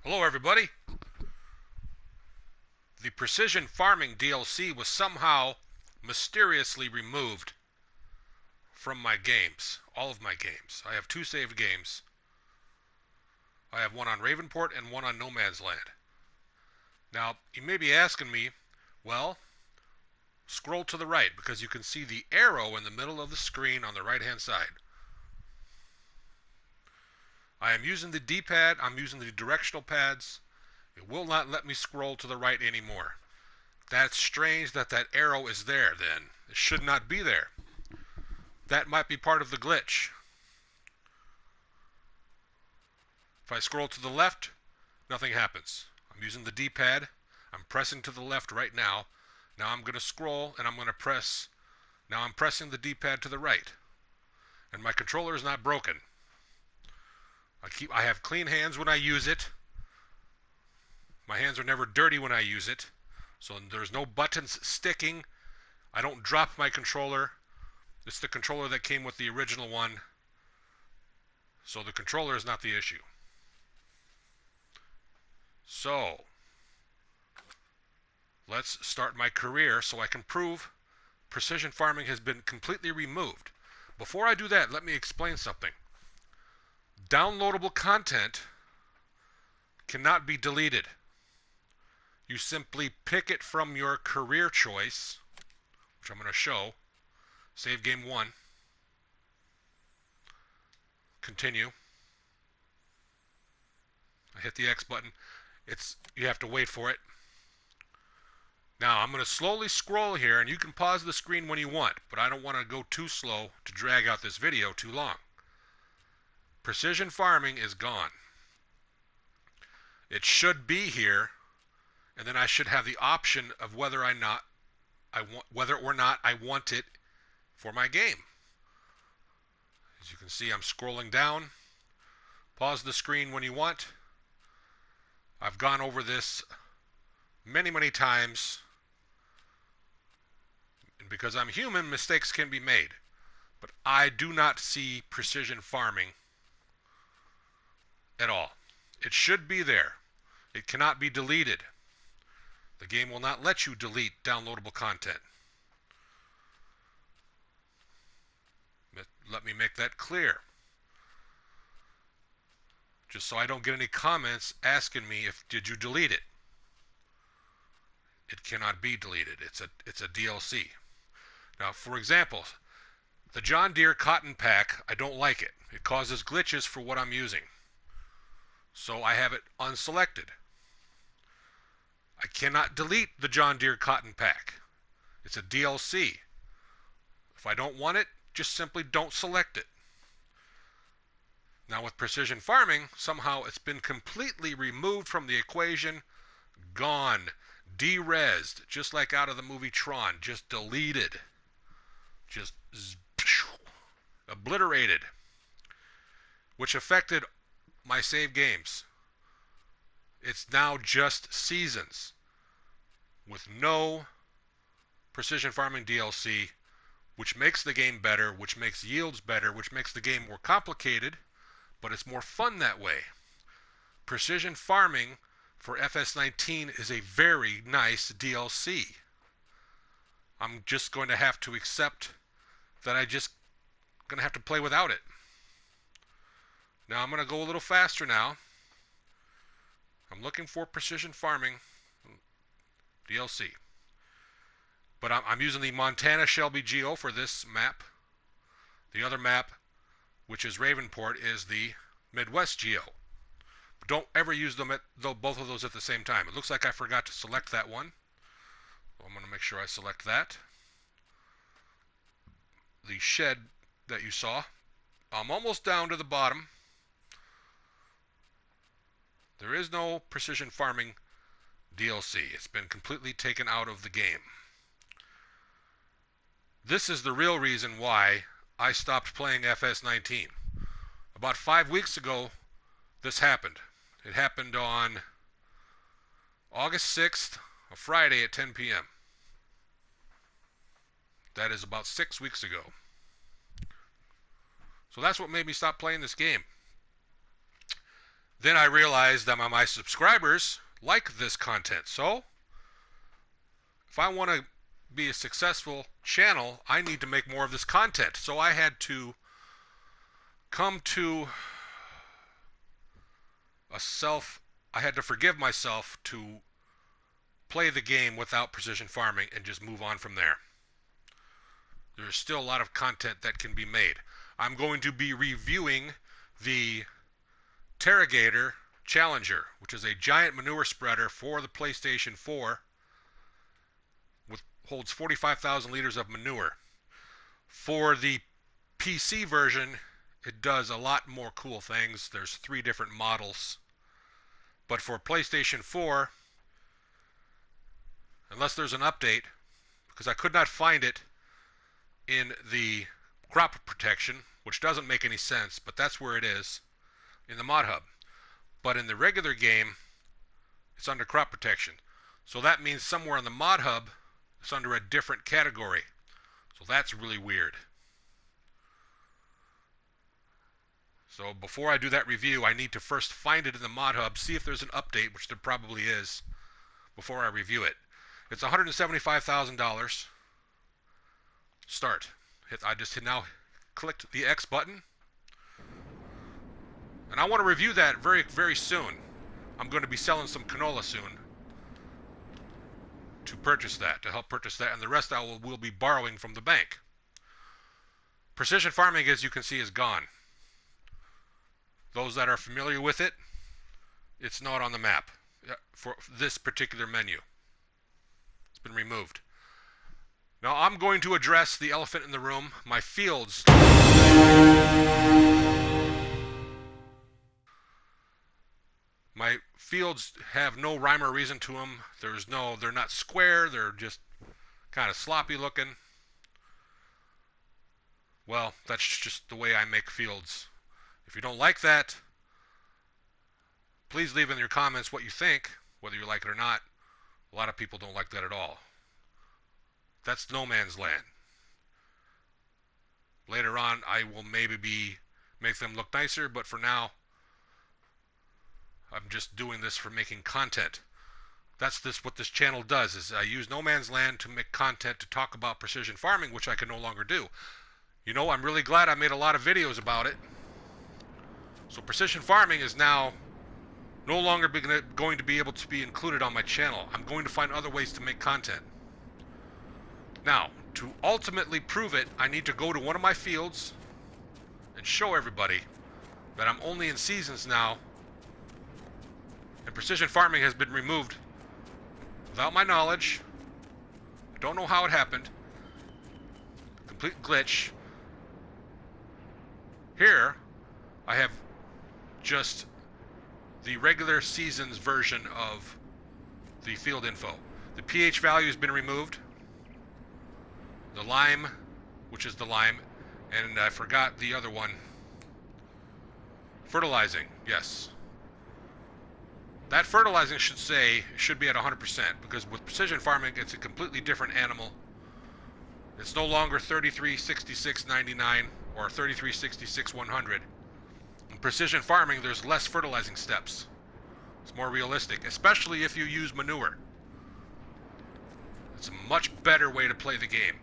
Hello everybody. The Precision Farming DLC was somehow mysteriously removed from my games. All of my games. I have two saved games. I have one on Ravenport and one on No Man's Land. Now, you may be asking me, well, scroll to the right because you can see the arrow in the middle of the screen on the right hand side. I am using the D-pad, I'm using the directional pads. It will not let me scroll to the right anymore. That's strange that that arrow is there then. It should not be there. That might be part of the glitch. If I scroll to the left, nothing happens. I'm using the D-pad. I'm pressing to the left right now. Now I'm going to scroll and I'm going to press. Now I'm pressing the D-pad to the right. And my controller is not broken. I have clean hands when I use it. My hands are never dirty when I use it. So there's no buttons sticking. I don't drop my controller. It's the controller that came with the original one. So the controller is not the issue. So let's start my career so I can prove precision farming has been completely removed. Before I do that, let me explain something. Downloadable content cannot be deleted. You simply pick it from your career choice, which I'm going to show. Save game 1. Continue. I hit the X button. You have to wait for it. Now I'm going to slowly scroll here, and you can pause the screen when you want, but I don't want to go too slow to drag out this video too long. Precision farming is gone. It should be here, and then I should have the option of whether or not I want it for my game. As you can see, I'm scrolling down. Pause the screen when you want. I've gone over this many times, and because I'm human, mistakes can be made. But I do not see precision farming at all. It should be there. It cannot be deleted. The game will not let you delete downloadable content. Let me make that clear. Just so I don't get any comments asking me did you delete it. It cannot be deleted. It's a DLC. Now, for example, the John Deere Cotton Pack, I don't like it. It causes glitches for what I'm using. So I have it unselected. I cannot delete the John Deere Cotton Pack. It's a DLC. If I don't want it, just simply don't select it. Now with precision farming, somehow it's been completely removed from the equation, gone, de-resed, just like out of the movie Tron, just deleted, just obliterated, which affected my save games. It's now just seasons with no precision farming DLC, which makes the game better, which makes yields better, which makes the game more complicated, but it's more fun that way. Precision farming for FS19 is a very nice DLC. I'm just going to have to accept that I'm just going to have to play without it. Now I'm going to go a little faster now. I'm looking for precision farming DLC. But I'm using the Montana Shelby Geo for this map. The other map, which is Ravenport, is the Midwest Geo. Don't ever use them both of those at the same time. It looks like I forgot to select that one. So I'm going to make sure I select that. The shed that you saw. I'm almost down to the bottom. There is no precision farming DLC. It's been completely taken out of the game. This is the real reason why I stopped playing FS19. About 5 weeks ago, this happened. It happened on August 6th, a Friday at 10 p.m. That is about 6 weeks ago. So that's what made me stop playing this game. Then I realized that my subscribers like this content. So if I want to be a successful channel, I need to make more of this content. So I had to come to I had to forgive myself to play the game without precision farming and just move on from there. There's still a lot of content that can be made. I'm going to be reviewing the Terragator Challenger, which is a giant manure spreader for the PlayStation 4, holds 45,000 liters of manure. For the PC version, it does a lot more cool things. There's 3 different models. But for PlayStation 4, unless there's an update, because I could not find it in the crop protection, which doesn't make any sense, but that's where it is, in the MODHUB. But in the regular game, it's under crop protection. So that means somewhere in the MODHUB, it's under a different category. So that's really weird. So before I do that review, I need to first find it in the MODHUB, see if there's an update, which there probably is, before I review it. It's $175,000. Start. I just now clicked the X button. And I want to review that very, very soon. I'm going to be selling some canola soon to help purchase that, and the rest I will be borrowing from the bank. Precision farming, as you can see, is gone. Those that are familiar with it, it's not on the map for this particular menu. It's been removed. Now I'm going to address the elephant in the room, my fields. My fields have no rhyme or reason to them. They're not square, they're just kind of sloppy looking. Well, that's just the way I make fields. If you don't like that, please leave in your comments what you think, whether you like it or not. A lot of people don't like that at all. That's no man's land. Later on, I will maybe make them look nicer, but for now, I'm just doing this for making content. That's what this channel does, is I use no man's land to make content to talk about precision farming, which I can no longer do. You know, I'm really glad I made a lot of videos about it. So precision farming is now no longer going to be able to be included on my channel. I'm going to find other ways to make content. Now, to ultimately prove it, I need to go to one of my fields and show everybody that I'm only in seasons now, and precision farming has been removed without my knowledge. I don't know how it happened. Complete glitch. Here, I have just the regular seasons version of the field info. The pH value has been removed. The lime, which is the lime, and I forgot the other one. Fertilizing, yes. That fertilizing should be at 100%, because with precision farming, it's a completely different animal. It's no longer 3366.99 or 3366.100. In precision farming, there's less fertilizing steps. It's more realistic, especially if you use manure. It's a much better way to play the game.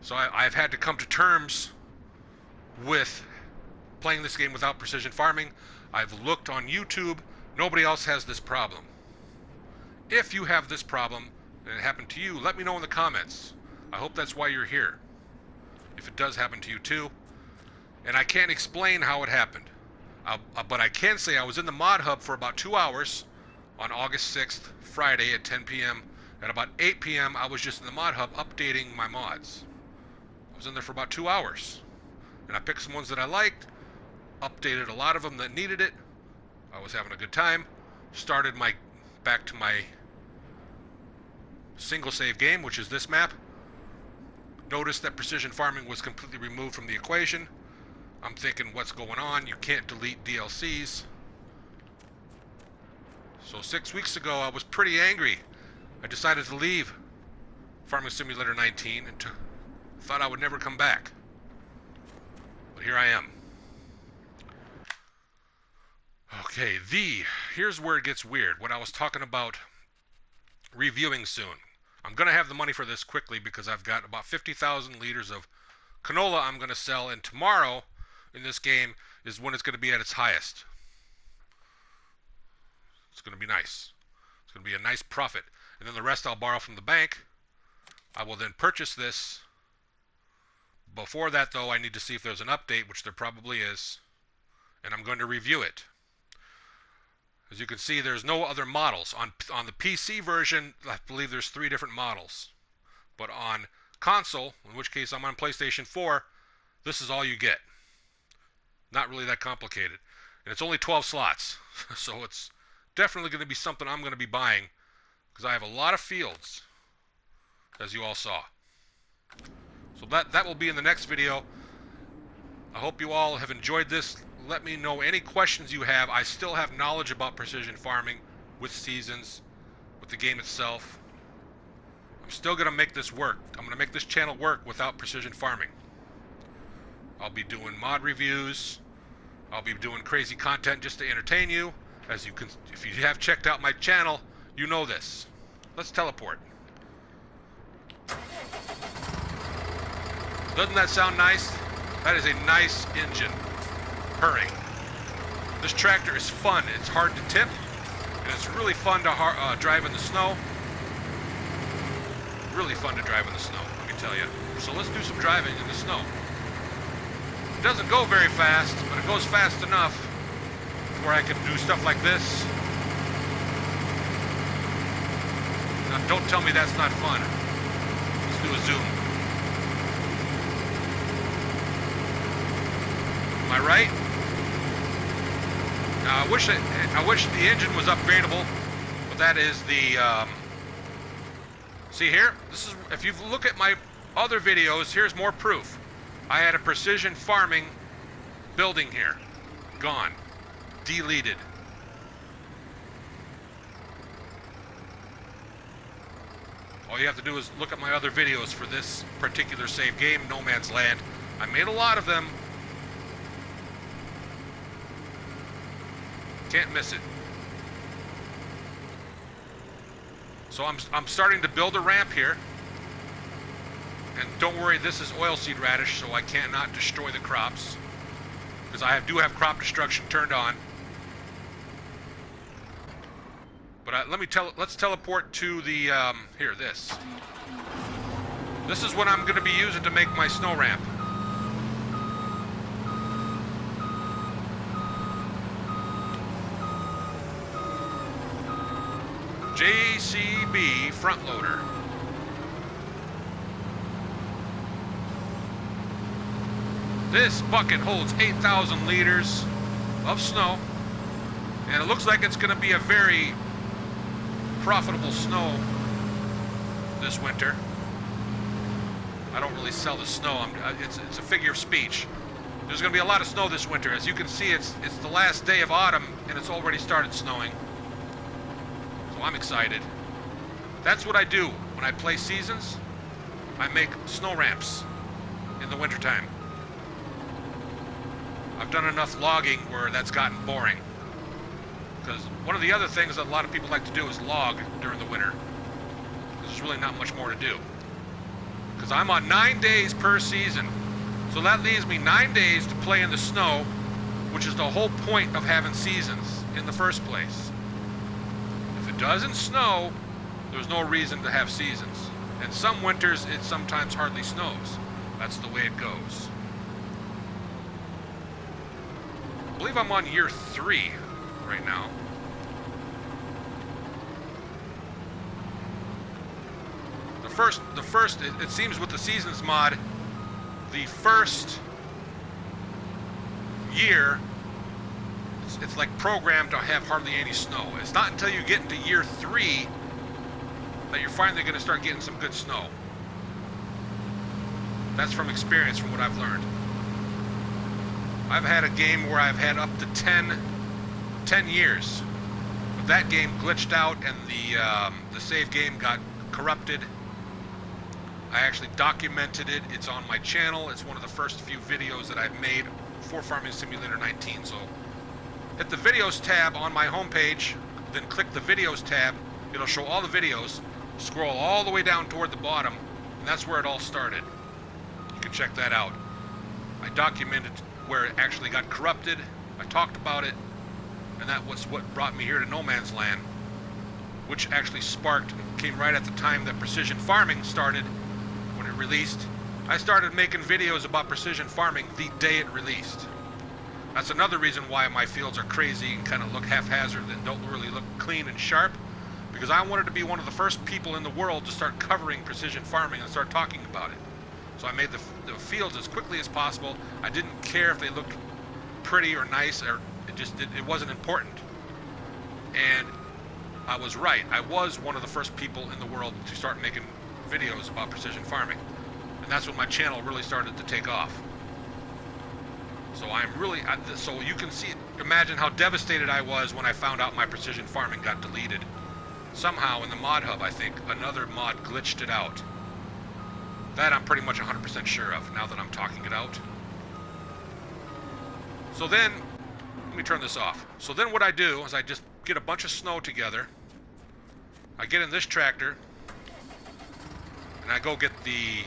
So I've had to come to terms with playing this game without precision farming. I've looked on YouTube. Nobody else has this problem. If you have this problem and it happened to you, let me know in the comments. I hope that's why you're here. If it does happen to you too. And I can't explain how it happened. But I can say I was in the MODHUB for about 2 hours on August 6th, Friday at 10 p.m. At about 8 p.m. I was just in the MODHUB updating my mods. I was in there for about 2 hours. And I picked some ones that I liked, updated a lot of them that needed it. I was having a good time. Started back to my single save game, which is this map. Noticed that precision farming was completely removed from the equation. I'm thinking, what's going on? You can't delete DLCs. So 6 weeks ago, I was pretty angry. I decided to leave Farming Simulator 19 and thought I would never come back. But here I am. Okay, here's where it gets weird. What I was talking about reviewing soon. I'm going to have the money for this quickly because I've got about 50,000 liters of canola I'm going to sell, and tomorrow in this game is when it's going to be at its highest. It's going to be nice. It's going to be a nice profit. And then the rest I'll borrow from the bank. I will then purchase this. Before that, though, I need to see if there's an update, which there probably is, and I'm going to review it. As you can see, there's no other models. On the PC version, I believe there's 3 different models. But on console, in which case I'm on PlayStation 4, this is all you get. Not really that complicated. And it's only 12 slots. So it's definitely going to be something I'm going to be buying, because I have a lot of fields, as you all saw. So that will be in the next video. I hope you all have enjoyed this. Let me know any questions you have. I still have knowledge about precision farming with seasons, with the game itself. I'm still going to make this work. I'm going to make this channel work without precision farming. I'll be doing mod reviews. I'll be doing crazy content just to entertain you. As you can, if you have checked out my channel, you know this. Let's teleport. Doesn't that sound nice? That is a nice engine purring. This tractor is fun. It's hard to tip, and it's really fun to drive in the snow. Really fun to drive in the snow, let me tell you. So let's do some driving in the snow. It doesn't go very fast, but it goes fast enough where I can do stuff like this. Now, don't tell me that's not fun. Let's do a zoom. Am I right? Now, I wish the engine was upgradable, but that is the. See here? This is, if you look at my other videos, here's more proof. I had a precision farming building here, gone, deleted. All you have to do is look at my other videos for this particular save game, No Man's Land. I made a lot of them. Can't miss it. So I'm starting to build a ramp here. And don't worry, this is oilseed radish, so I cannot destroy the crops, because I do have crop destruction turned on. But let's teleport to the here. This is what I'm going to be using to make my snow ramp. JCB front loader. This bucket holds 8,000 liters of snow, and it looks like it's going to be a very profitable snow this winter. I don't really sell the snow. It's a figure of speech. There's going to be a lot of snow this winter. As you can see, it's the last day of autumn, and it's already started snowing. So I'm excited. That's what I do when I play seasons. I make snow ramps in the wintertime. I've done enough logging where that's gotten boring. Because one of the other things that a lot of people like to do is log during the winter. There's really not much more to do. Because I'm on 9 days per season. So that leaves me 9 days to play in the snow, which is the whole point of having seasons in the first place. If it doesn't snow, there's no reason to have seasons. And some winters, it sometimes hardly snows. That's the way it goes. I believe I'm on year 3 right now. The first, it seems with the seasons mod, the first year, it's like programmed to have hardly any snow. It's not until you get into year 3 that you're finally going to start getting some good snow. That's from experience, from what I've learned. I've had a game where I've had up to 10 years. But that game glitched out and the save game got corrupted. I actually documented it. It's on my channel. It's one of the first few videos that I've made for Farming Simulator 19, so hit the videos tab on my homepage, then click the videos tab. It'll show all the videos. Scroll all the way down toward the bottom, and that's where it all started. You can check that out. I documented where it actually got corrupted. I talked about it, and that was what brought me here to No Man's Land, which actually came right at the time that precision farming started. When it released, I started making videos about precision farming the day it released. That's another reason why my fields are crazy and kind of look haphazard and don't really look clean and sharp, because I wanted to be one of the first people in the world to start covering precision farming and start talking about it. So I made the fields as quickly as possible. I didn't care if they looked pretty or nice, or it wasn't important. And I was right. I was one of the first people in the world to start making videos about precision farming. And that's when my channel really started to take off. So so you can imagine how devastated I was when I found out my precision farming got deleted. Somehow in the MODHUB, I think, another mod glitched it out. That I'm pretty much 100% sure of, now that I'm talking it out. So then, let me turn this off. So then what I do is I just get a bunch of snow together. I get in this tractor, and I go get the,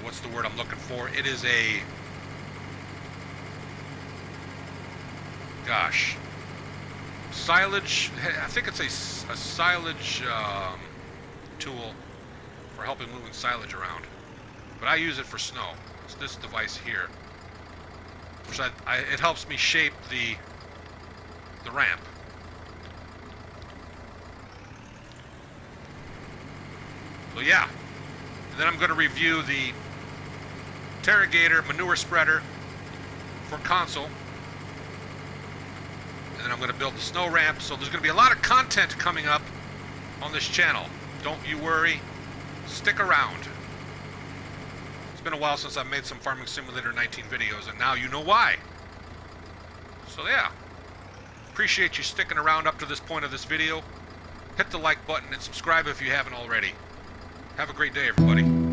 what's the word I'm looking for? It is a, gosh, silage. I think it's a silage tool for helping moving silage around, but I use it for snow. It's this device here, which it helps me shape the ramp. So yeah, and then I'm going to review the Terragator manure spreader for console. And then I'm going to build the snow ramp. So there's going to be a lot of content coming up on this channel. Don't you worry. Stick around. It's been a while since I've made some Farming Simulator 19 videos, and now you know why. So yeah, appreciate you sticking around up to this point of this video. Hit the like button and subscribe if you haven't already. Have a great day, everybody.